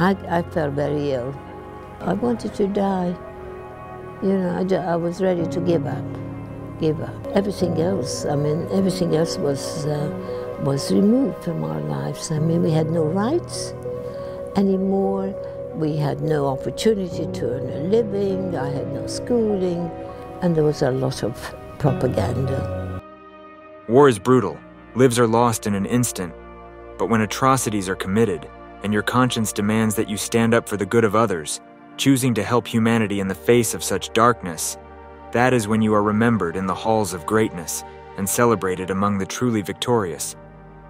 I felt very ill. I wanted to die. You know, I was ready to give up. Everything else, everything else was removed from our lives. We had no rights anymore. We had no opportunity to earn a living. I had no schooling, and there was a lot of propaganda. War is brutal. Lives are lost in an instant. But when atrocities are committed, and your conscience demands that you stand up for the good of others, choosing to help humanity in the face of such darkness, that is when you are remembered in the halls of greatness and celebrated among the truly victorious.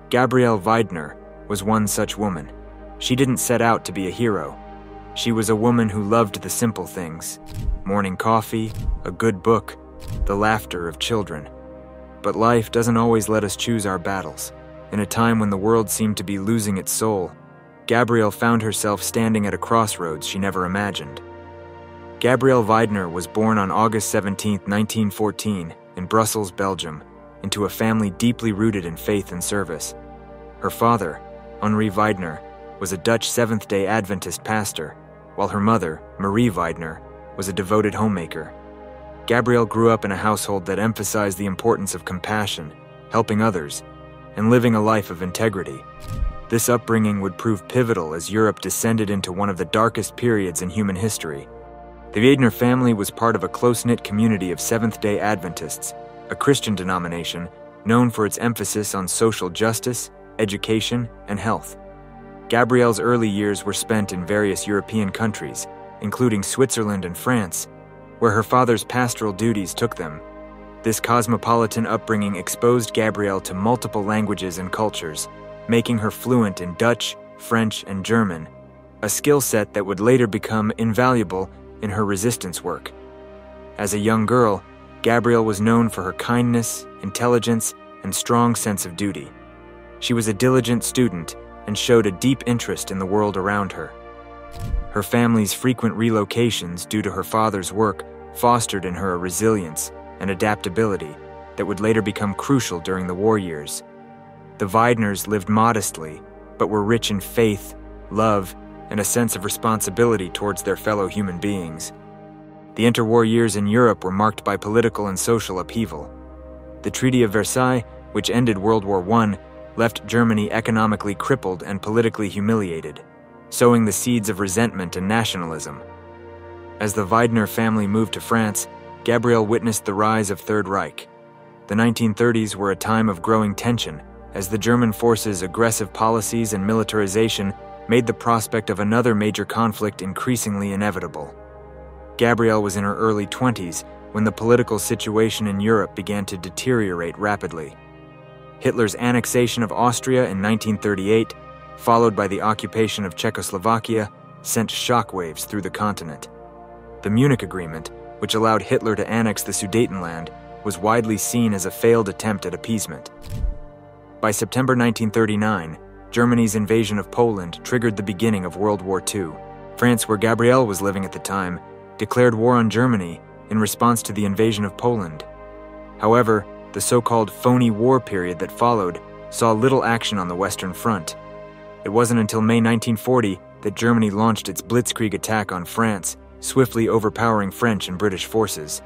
Gabrielle Weidner was one such woman. She didn't set out to be a hero. She was a woman who loved the simple things: morning coffee, a good book, the laughter of children. But life doesn't always let us choose our battles. In a time when the world seemed to be losing its soul, Gabrielle found herself standing at a crossroads she never imagined. Gabrielle Weidner was born on August 17, 1914, in Brussels, Belgium, into a family deeply rooted in faith and service. Her father, Henri Weidner, was a Dutch Seventh-day Adventist pastor, while her mother, Marie Weidner, was a devoted homemaker. Gabrielle grew up in a household that emphasized the importance of compassion, helping others, and living a life of integrity. This upbringing would prove pivotal as Europe descended into one of the darkest periods in human history. The Weidner family was part of a close-knit community of Seventh-day Adventists, a Christian denomination known for its emphasis on social justice, education, and health. Gabrielle's early years were spent in various European countries, including Switzerland and France, where her father's pastoral duties took them. This cosmopolitan upbringing exposed Gabrielle to multiple languages and cultures, making her fluent in Dutch, French, and German, a skill set that would later become invaluable in her resistance work. As a young girl, Gabrielle was known for her kindness, intelligence, and strong sense of duty. She was a diligent student and showed a deep interest in the world around her. Her family's frequent relocations due to her father's work fostered in her a resilience and adaptability that would later become crucial during the war years. The Weidners lived modestly, but were rich in faith, love, and a sense of responsibility towards their fellow human beings. The interwar years in Europe were marked by political and social upheaval. The Treaty of Versailles, which ended World War I, left Germany economically crippled and politically humiliated, sowing the seeds of resentment and nationalism. As the Weidner family moved to France, Gabrielle witnessed the rise of Third Reich. The 1930s were a time of growing tension, as the German forces' aggressive policies and militarization made the prospect of another major conflict increasingly inevitable. Gabrielle was in her early 20s when the political situation in Europe began to deteriorate rapidly. Hitler's annexation of Austria in 1938, followed by the occupation of Czechoslovakia, sent shockwaves through the continent. The Munich Agreement, which allowed Hitler to annex the Sudetenland, was widely seen as a failed attempt at appeasement. By September 1939, Germany's invasion of Poland triggered the beginning of World War II. France, where Gabrielle was living at the time, declared war on Germany in response to the invasion of Poland. However, the so-called phony war period that followed saw little action on the Western Front. It wasn't until May 1940 that Germany launched its blitzkrieg attack on France, swiftly overpowering French and British forces.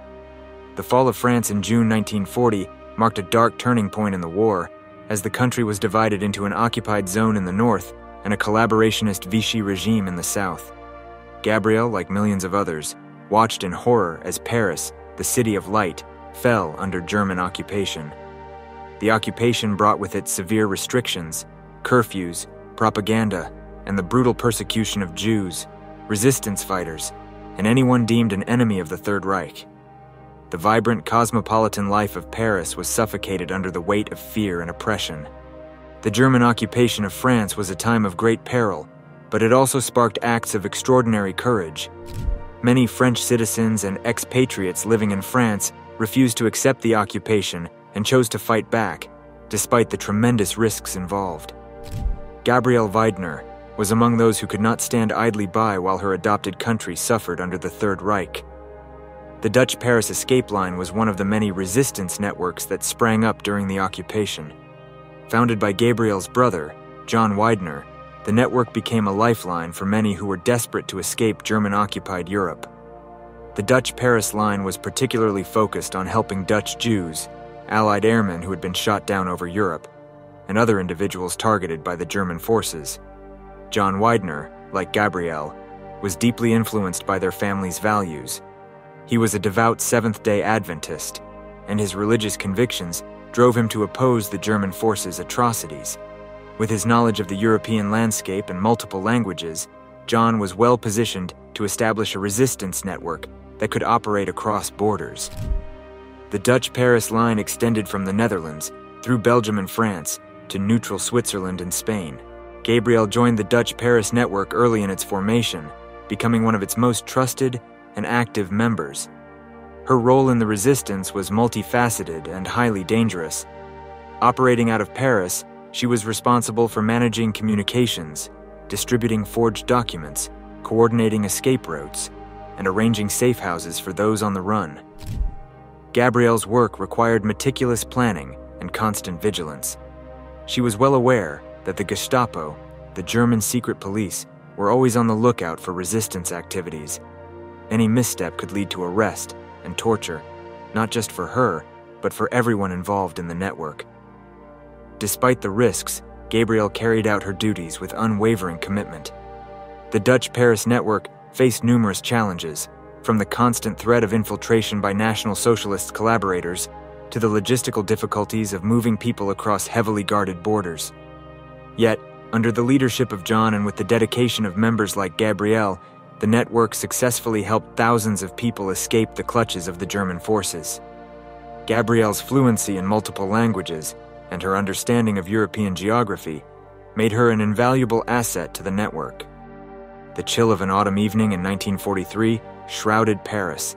The fall of France in June 1940 marked a dark turning point in the war, as the country was divided into an occupied zone in the north and a collaborationist Vichy regime in the south. Gabrielle, like millions of others, watched in horror as Paris, the city of light, fell under German occupation. The occupation brought with it severe restrictions, curfews, propaganda, and the brutal persecution of Jews, resistance fighters, and anyone deemed an enemy of the Third Reich. The vibrant cosmopolitan life of Paris was suffocated under the weight of fear and oppression. The German occupation of France was a time of great peril, but it also sparked acts of extraordinary courage. Many French citizens and expatriates living in France refused to accept the occupation and chose to fight back, despite the tremendous risks involved. Gabrielle Weidner was among those who could not stand idly by while her adopted country suffered under the Third Reich. The Dutch Paris escape line was one of the many resistance networks that sprang up during the occupation. Founded by Gabrielle's brother, John Weidner, the network became a lifeline for many who were desperate to escape German-occupied Europe. The Dutch Paris line was particularly focused on helping Dutch Jews, Allied airmen who had been shot down over Europe, and other individuals targeted by the German forces. John Weidner, like Gabrielle, was deeply influenced by their family's values. He was a devout Seventh-day Adventist, and his religious convictions drove him to oppose the German forces' atrocities. With his knowledge of the European landscape and multiple languages, John was well positioned to establish a resistance network that could operate across borders. The Dutch Paris line extended from the Netherlands, through Belgium and France, to neutral Switzerland and Spain. Gabrielle joined the Dutch Paris network early in its formation, becoming one of its most trusted and active members. Her role in the resistance was multifaceted and highly dangerous. Operating out of Paris, she was responsible for managing communications, distributing forged documents, coordinating escape routes, and arranging safe houses for those on the run. Gabrielle's work required meticulous planning and constant vigilance. She was well aware that the Gestapo, the German secret police, were always on the lookout for resistance activities. Any misstep could lead to arrest and torture, not just for her, but for everyone involved in the network. Despite the risks, Gabrielle carried out her duties with unwavering commitment. The Dutch Paris network faced numerous challenges, from the constant threat of infiltration by National Socialist collaborators to the logistical difficulties of moving people across heavily guarded borders. Yet, under the leadership of John and with the dedication of members like Gabrielle, the network successfully helped thousands of people escape the clutches of the German forces. Gabrielle's fluency in multiple languages and her understanding of European geography made her an invaluable asset to the network. The chill of an autumn evening in 1943 shrouded Paris,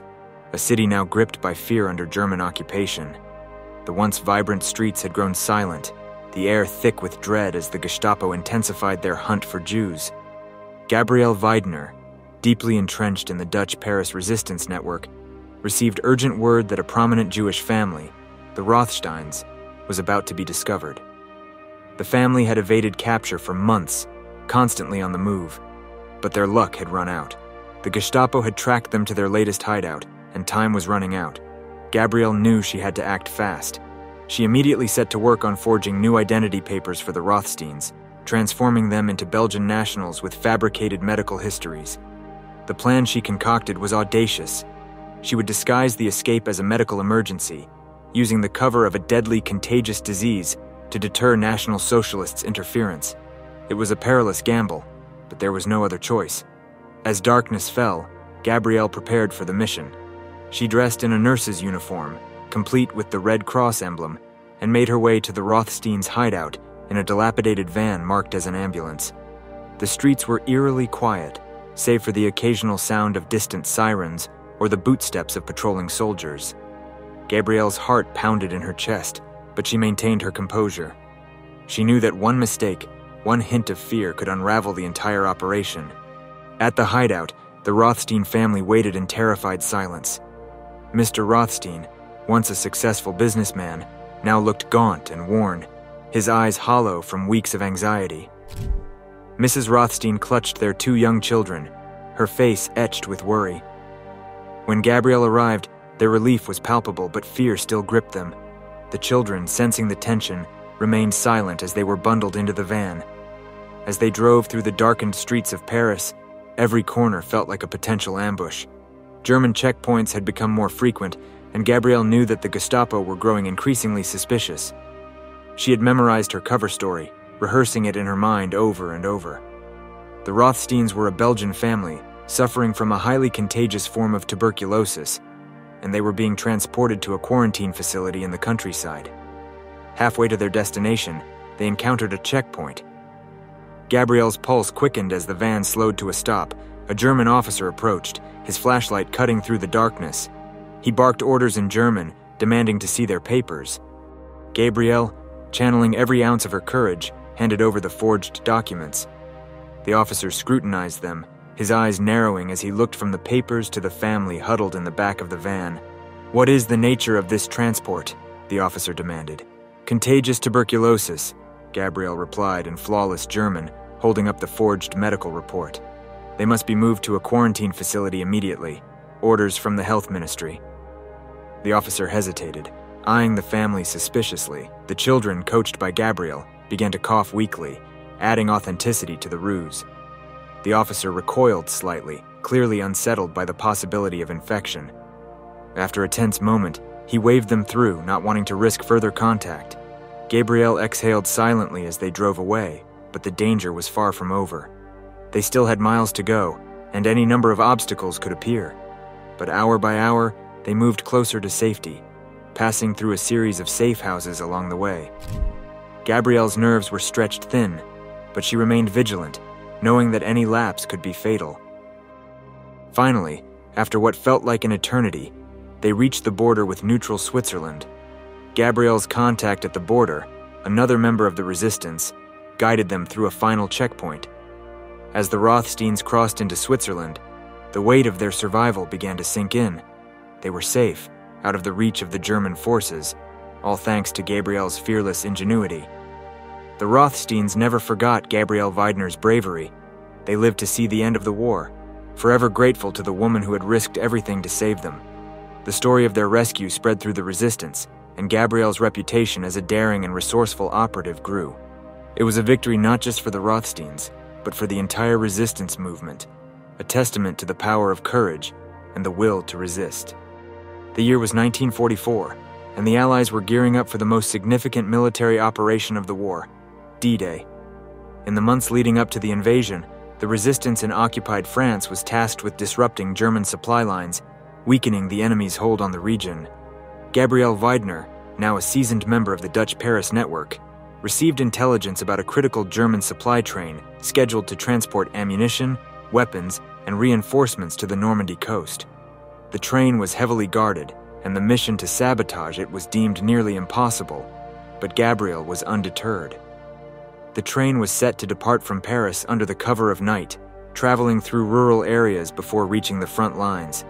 a city now gripped by fear under German occupation. The once vibrant streets had grown silent, the air thick with dread as the Gestapo intensified their hunt for Jews. Gabrielle Weidner, deeply entrenched in the Dutch Paris resistance network, received urgent word that a prominent Jewish family, the Rothsteins, was about to be discovered. The family had evaded capture for months, constantly on the move, but their luck had run out. The Gestapo had tracked them to their latest hideout, and time was running out. Gabrielle knew she had to act fast. She immediately set to work on forging new identity papers for the Rothsteins, transforming them into Belgian nationals with fabricated medical histories. The plan she concocted was audacious. She would disguise the escape as a medical emergency, using the cover of a deadly contagious disease to deter National Socialists' interference. It was a perilous gamble, but there was no other choice. As darkness fell, Gabrielle prepared for the mission. She dressed in a nurse's uniform, complete with the Red Cross emblem, and made her way to the Rothsteins' hideout in a dilapidated van marked as an ambulance. The streets were eerily quiet, save for the occasional sound of distant sirens or the bootsteps of patrolling soldiers. Gabrielle's heart pounded in her chest, but she maintained her composure. She knew that one mistake, one hint of fear could unravel the entire operation. At the hideout, the Rothstein family waited in terrified silence. Mr. Rothstein, once a successful businessman, now looked gaunt and worn, his eyes hollow from weeks of anxiety. Mrs. Rothstein clutched their two young children, her face etched with worry. When Gabrielle arrived, their relief was palpable, but fear still gripped them. The children, sensing the tension, remained silent as they were bundled into the van. As they drove through the darkened streets of Paris, every corner felt like a potential ambush. German checkpoints had become more frequent, and Gabrielle knew that the Gestapo were growing increasingly suspicious. She had memorized her cover story, rehearsing it in her mind over and over. The Rothsteins were a Belgian family, suffering from a highly contagious form of tuberculosis, and they were being transported to a quarantine facility in the countryside. Halfway to their destination, they encountered a checkpoint. Gabrielle's pulse quickened as the van slowed to a stop. A German officer approached, his flashlight cutting through the darkness. He barked orders in German, demanding to see their papers. Gabrielle, channeling every ounce of her courage, handed over the forged documents. The officer scrutinized them, his eyes narrowing as he looked from the papers to the family huddled in the back of the van. "What is the nature of this transport?" the officer demanded. "Contagious tuberculosis," Gabrielle replied in flawless German, holding up the forged medical report. They must be moved to a quarantine facility immediately. Orders from the health ministry. The officer hesitated, eyeing the family suspiciously. The children, coached by Gabrielle, began to cough weakly, adding authenticity to the ruse. The officer recoiled slightly, clearly unsettled by the possibility of infection. After a tense moment, he waved them through, not wanting to risk further contact. Gabrielle exhaled silently as they drove away, but the danger was far from over. They still had miles to go, and any number of obstacles could appear. But hour by hour, they moved closer to safety, passing through a series of safe houses along the way. Gabrielle's nerves were stretched thin, but she remained vigilant, knowing that any lapse could be fatal. Finally, after what felt like an eternity, they reached the border with neutral Switzerland. Gabrielle's contact at the border, another member of the resistance, guided them through a final checkpoint. As the Rothsteins crossed into Switzerland, the weight of their survival began to sink in. They were safe, out of the reach of the German forces, all thanks to Gabrielle's fearless ingenuity. The Rothsteins never forgot Gabrielle Weidner's bravery. They lived to see the end of the war, forever grateful to the woman who had risked everything to save them. The story of their rescue spread through the resistance, and Gabrielle's reputation as a daring and resourceful operative grew. It was a victory not just for the Rothsteins, but for the entire resistance movement, a testament to the power of courage and the will to resist. The year was 1944, and the Allies were gearing up for the most significant military operation of the war, D-Day. In the months leading up to the invasion, the resistance in occupied France was tasked with disrupting German supply lines, weakening the enemy's hold on the region. Gabrielle Weidner, now a seasoned member of the Dutch Paris network, received intelligence about a critical German supply train scheduled to transport ammunition, weapons, and reinforcements to the Normandy coast. The train was heavily guarded, and the mission to sabotage it was deemed nearly impossible, but Gabrielle was undeterred. The train was set to depart from Paris under the cover of night, traveling through rural areas before reaching the front lines.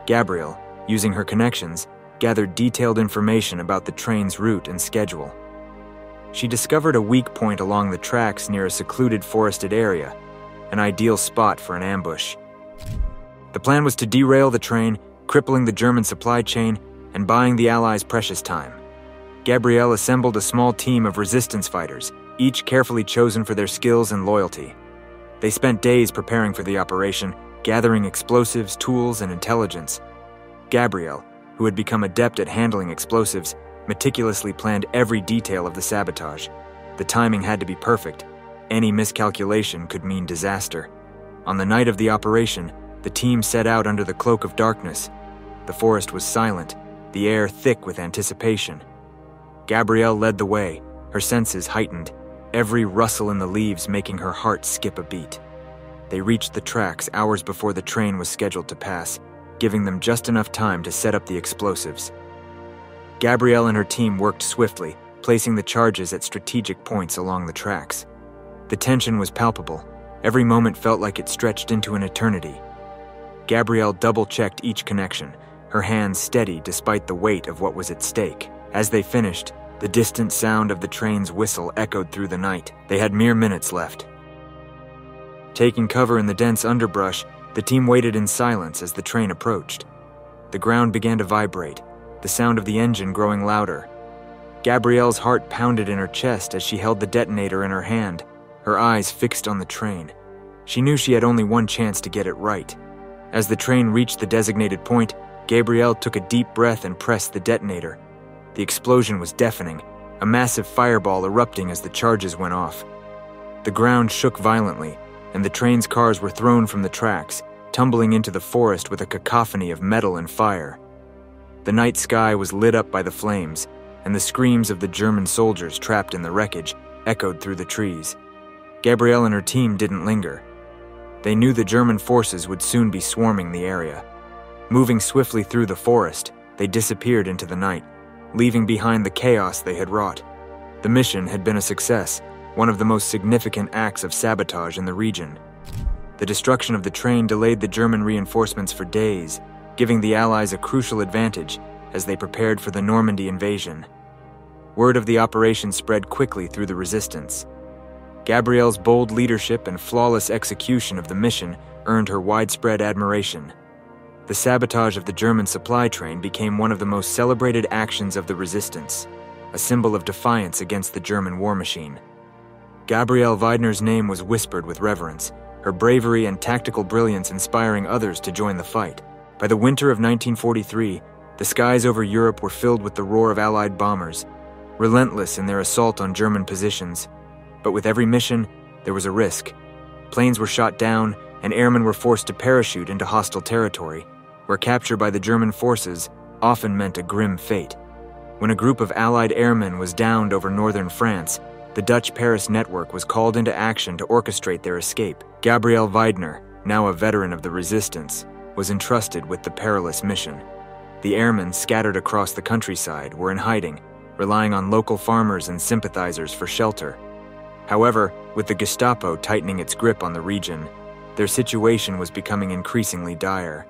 Gabrielle, using her connections, gathered detailed information about the train's route and schedule. She discovered a weak point along the tracks near a secluded forested area, an ideal spot for an ambush. The plan was to derail the train, crippling the German supply chain and buying the Allies precious time. Gabrielle assembled a small team of resistance fighters, each carefully chosen for their skills and loyalty. They spent days preparing for the operation, gathering explosives, tools, and intelligence. Gabrielle, who had become adept at handling explosives, meticulously planned every detail of the sabotage. The timing had to be perfect. Any miscalculation could mean disaster. On the night of the operation, the team set out under the cloak of darkness. The forest was silent, the air thick with anticipation. Gabrielle led the way, her senses heightened, every rustle in the leaves making her heart skip a beat. They reached the tracks hours before the train was scheduled to pass, giving them just enough time to set up the explosives. Gabrielle and her team worked swiftly, placing the charges at strategic points along the tracks. The tension was palpable. Every moment felt like it stretched into an eternity. Gabrielle double-checked each connection, her hands steady despite the weight of what was at stake. As they finished, the distant sound of the train's whistle echoed through the night. They had mere minutes left. Taking cover in the dense underbrush, the team waited in silence as the train approached. The ground began to vibrate, the sound of the engine growing louder. Gabrielle's heart pounded in her chest as she held the detonator in her hand, her eyes fixed on the train. She knew she had only one chance to get it right. As the train reached the designated point, Gabrielle took a deep breath and pressed the detonator. The explosion was deafening, a massive fireball erupting as the charges went off. The ground shook violently, and the train's cars were thrown from the tracks, tumbling into the forest with a cacophony of metal and fire. The night sky was lit up by the flames, and the screams of the German soldiers trapped in the wreckage echoed through the trees. Gabrielle and her team didn't linger. They knew the German forces would soon be swarming the area. Moving swiftly through the forest, they disappeared into the night, leaving behind the chaos they had wrought. The mission had been a success, one of the most significant acts of sabotage in the region. The destruction of the train delayed the German reinforcements for days, giving the Allies a crucial advantage as they prepared for the Normandy invasion. Word of the operation spread quickly through the resistance. Gabrielle's bold leadership and flawless execution of the mission earned her widespread admiration. The sabotage of the German supply train became one of the most celebrated actions of the resistance, a symbol of defiance against the German war machine. Gabrielle Weidner's name was whispered with reverence, her bravery and tactical brilliance inspiring others to join the fight. By the winter of 1943, the skies over Europe were filled with the roar of Allied bombers, relentless in their assault on German positions. But with every mission, there was a risk. Planes were shot down, and airmen were forced to parachute into hostile territory, where capture by the German forces often meant a grim fate. When a group of Allied airmen was downed over northern France, the Dutch Paris network was called into action to orchestrate their escape. Gabrielle Weidner, now a veteran of the resistance, was entrusted with the perilous mission. The airmen scattered across the countryside were in hiding, relying on local farmers and sympathizers for shelter. However, with the Gestapo tightening its grip on the region, their situation was becoming increasingly dire.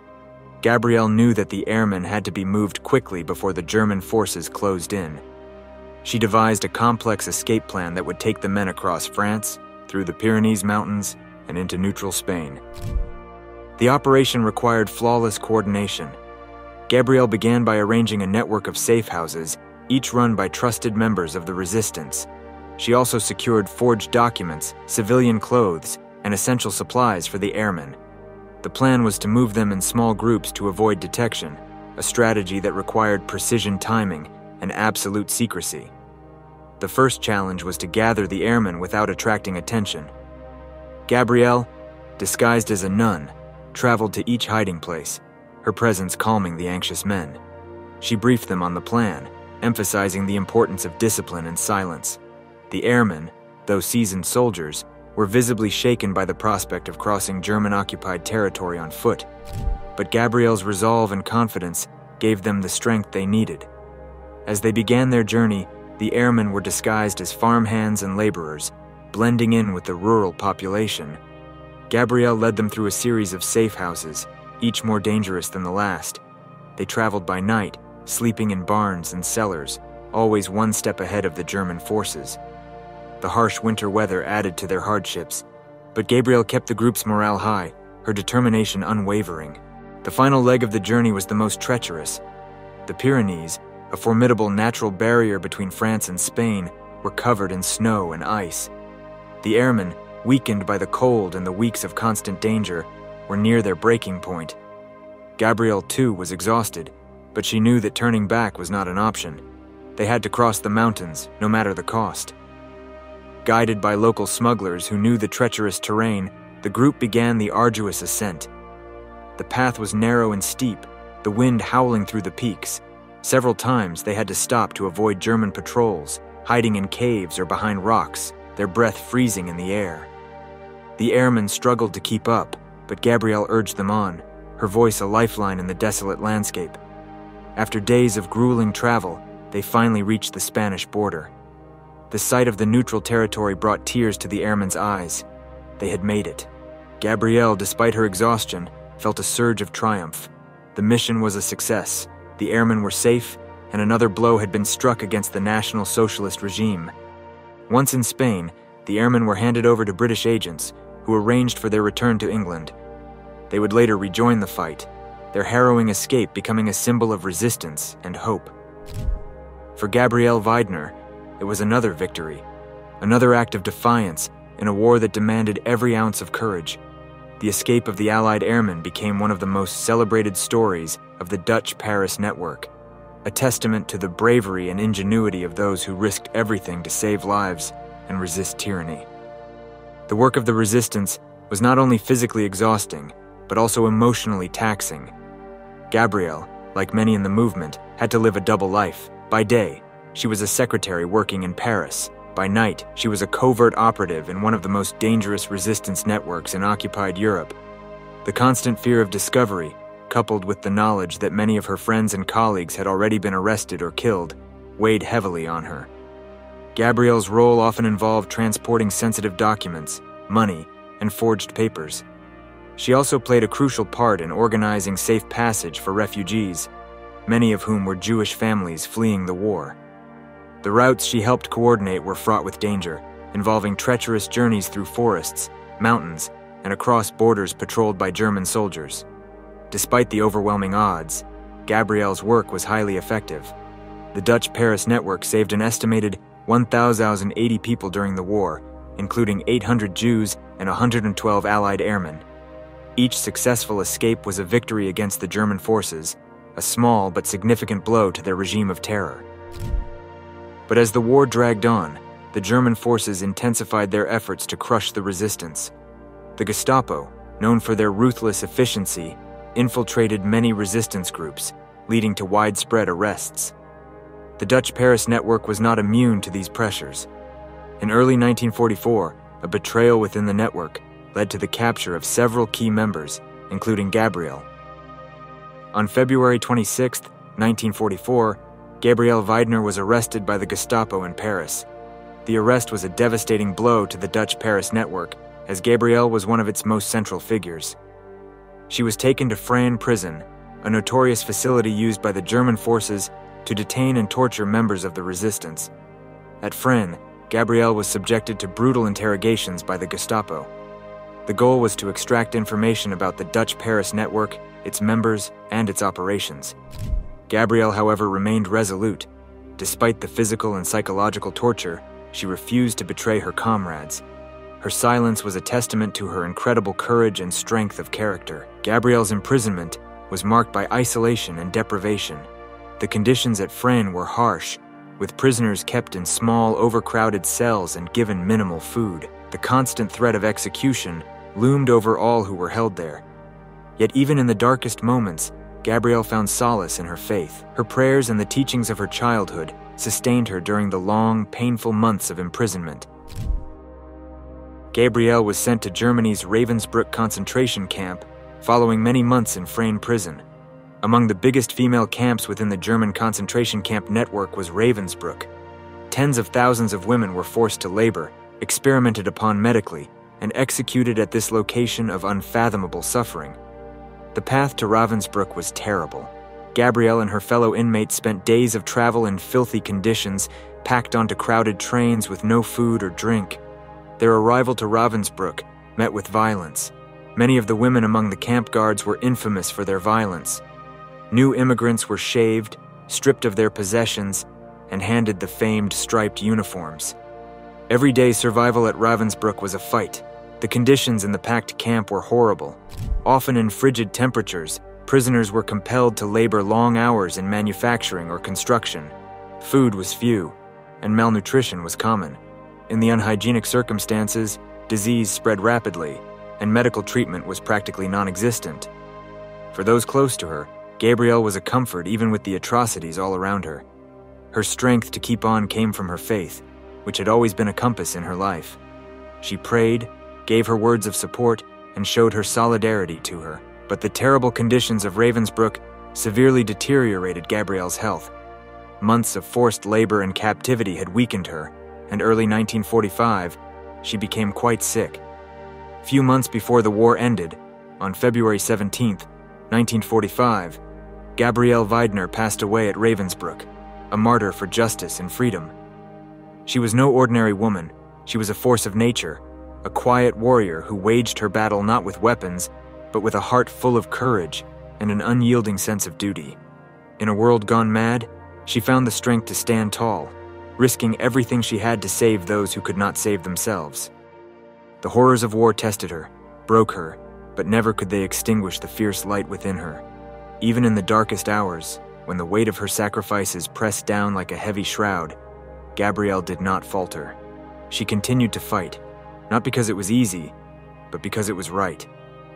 Gabrielle knew that the airmen had to be moved quickly before the German forces closed in. She devised a complex escape plan that would take the men across France, through the Pyrenees Mountains, and into neutral Spain. The operation required flawless coordination. Gabrielle began by arranging a network of safe houses, each run by trusted members of the resistance. She also secured forged documents, civilian clothes, and essential supplies for the airmen. The plan was to move them in small groups to avoid detection, a strategy that required precision timing and absolute secrecy. The first challenge was to gather the airmen without attracting attention. Gabrielle, disguised as a nun, traveled to each hiding place, her presence calming the anxious men. She briefed them on the plan, emphasizing the importance of discipline and silence. The airmen, though seasoned soldiers, were visibly shaken by the prospect of crossing German-occupied territory on foot, but Gabrielle's resolve and confidence gave them the strength they needed. As they began their journey, the airmen were disguised as farmhands and laborers, blending in with the rural population. Gabrielle led them through a series of safe houses, each more dangerous than the last. They traveled by night, sleeping in barns and cellars, always one step ahead of the German forces. The harsh winter weather added to their hardships, but Gabrielle kept the group's morale high, her determination unwavering. The final leg of the journey was the most treacherous. The Pyrenees, a formidable natural barrier between France and Spain, were covered in snow and ice. The airmen, weakened by the cold and the weeks of constant danger, were near their breaking point. Gabrielle, too, was exhausted, but she knew that turning back was not an option. They had to cross the mountains, no matter the cost. Guided by local smugglers who knew the treacherous terrain, the group began the arduous ascent. The path was narrow and steep, the wind howling through the peaks. Several times they had to stop to avoid German patrols, hiding in caves or behind rocks, their breath freezing in the air. The airmen struggled to keep up, but Gabrielle urged them on, her voice a lifeline in the desolate landscape. After days of grueling travel, they finally reached the Spanish border. The sight of the neutral territory brought tears to the airmen's eyes. They had made it. Gabrielle, despite her exhaustion, felt a surge of triumph. The mission was a success, the airmen were safe, and another blow had been struck against the National Socialist regime. Once in Spain, the airmen were handed over to British agents, who arranged for their return to England. They would later rejoin the fight, their harrowing escape becoming a symbol of resistance and hope. For Gabrielle Weidner, it was another victory, another act of defiance in a war that demanded every ounce of courage. The escape of the Allied airmen became one of the most celebrated stories of the Dutch Paris network, a testament to the bravery and ingenuity of those who risked everything to save lives and resist tyranny. The work of the resistance was not only physically exhausting, but also emotionally taxing. Gabrielle, like many in the movement, had to live a double life. By day, she was a secretary working in Paris. By night, she was a covert operative in one of the most dangerous resistance networks in occupied Europe. The constant fear of discovery, coupled with the knowledge that many of her friends and colleagues had already been arrested or killed, weighed heavily on her. Gabrielle's role often involved transporting sensitive documents, money, and forged papers. She also played a crucial part in organizing safe passage for refugees, many of whom were Jewish families fleeing the war. The routes she helped coordinate were fraught with danger, involving treacherous journeys through forests, mountains, and across borders patrolled by German soldiers. Despite the overwhelming odds, Gabrielle's work was highly effective. The Dutch Paris network saved an estimated 1,080 people during the war, including 800 Jews and 112 Allied airmen. Each successful escape was a victory against the German forces, a small but significant blow to their regime of terror. But as the war dragged on, the German forces intensified their efforts to crush the resistance. The Gestapo, known for their ruthless efficiency, infiltrated many resistance groups, leading to widespread arrests. The Dutch Paris network was not immune to these pressures. In early 1944, a betrayal within the network led to the capture of several key members, including Gabrielle. On February 26, 1944, Gabrielle Weidner was arrested by the Gestapo in Paris. The arrest was a devastating blow to the Dutch Paris network, as Gabrielle was one of its most central figures. She was taken to Frasne prison, a notorious facility used by the German forces to detain and torture members of the resistance. At Frasne, Gabrielle was subjected to brutal interrogations by the Gestapo. The goal was to extract information about the Dutch Paris network, its members, and its operations. Gabrielle, however, remained resolute. Despite the physical and psychological torture, she refused to betray her comrades. Her silence was a testament to her incredible courage and strength of character. Gabrielle's imprisonment was marked by isolation and deprivation. The conditions at Frasne were harsh, with prisoners kept in small, overcrowded cells and given minimal food. The constant threat of execution loomed over all who were held there. Yet even in the darkest moments, Gabrielle found solace in her faith. Her prayers and the teachings of her childhood sustained her during the long, painful months of imprisonment. Gabrielle was sent to Germany's Ravensbrück concentration camp, following many months in Frasne prison. Among the biggest female camps within the German concentration camp network was Ravensbrück. Tens of thousands of women were forced to labor, experimented upon medically, and executed at this location of unfathomable suffering. The path to Ravensbrück was terrible. Gabrielle and her fellow inmates spent days of travel in filthy conditions, packed onto crowded trains with no food or drink. Their arrival to Ravensbrück met with violence. Many of the women among the camp guards were infamous for their violence. New immigrants were shaved, stripped of their possessions, and handed the famed striped uniforms. Everyday survival at Ravensbrück was a fight. The conditions in the packed camp were horrible. Often in frigid temperatures, prisoners were compelled to labor long hours in manufacturing or construction. Food was few, and malnutrition was common. In the unhygienic circumstances, disease spread rapidly, and medical treatment was practically non-existent. For those close to her, Gabrielle was a comfort even with the atrocities all around her. Her strength to keep on came from her faith, which had always been a compass in her life. She prayed, gave her words of support, and showed her solidarity to her. But the terrible conditions of Ravensbrück severely deteriorated Gabrielle's health. Months of forced labor and captivity had weakened her, and early 1945, she became quite sick. Few months before the war ended, on February 17, 1945, Gabrielle Weidner passed away at Ravensbrück, a martyr for justice and freedom. She was no ordinary woman. She was a force of nature, a quiet warrior who waged her battle not with weapons, but with a heart full of courage and an unyielding sense of duty. In a world gone mad, she found the strength to stand tall, risking everything she had to save those who could not save themselves. The horrors of war tested her, broke her, but never could they extinguish the fierce light within her. Even in the darkest hours, when the weight of her sacrifices pressed down like a heavy shroud, Gabrielle did not falter. She continued to fight, not because it was easy, but because it was right.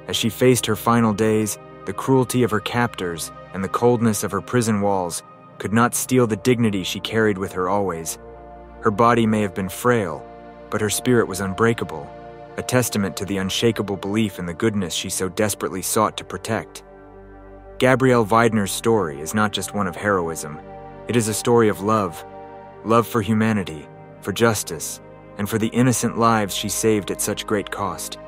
As she faced her final days, the cruelty of her captors and the coldness of her prison walls could not steal the dignity she carried with her always. Her body may have been frail, but her spirit was unbreakable, a testament to the unshakable belief in the goodness she so desperately sought to protect. Gabrielle Weidner's story is not just one of heroism. It is a story of love for humanity, for justice, and for the innocent lives she saved at such great cost.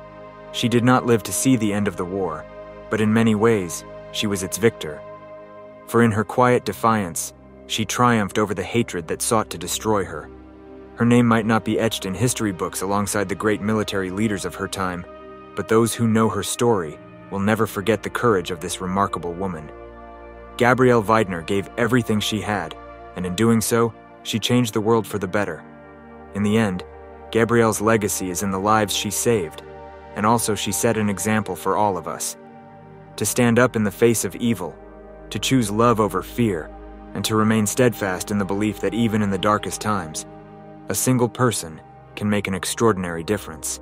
She did not live to see the end of the war, but in many ways, she was its victor. For in her quiet defiance, she triumphed over the hatred that sought to destroy her. Her name might not be etched in history books alongside the great military leaders of her time, but those who know her story will never forget the courage of this remarkable woman. Gabrielle Weidner gave everything she had, and in doing so, she changed the world for the better. In the end, Gabrielle's legacy is in the lives she saved, and also she set an example for all of us. To stand up in the face of evil, to choose love over fear, and to remain steadfast in the belief that even in the darkest times, a single person can make an extraordinary difference.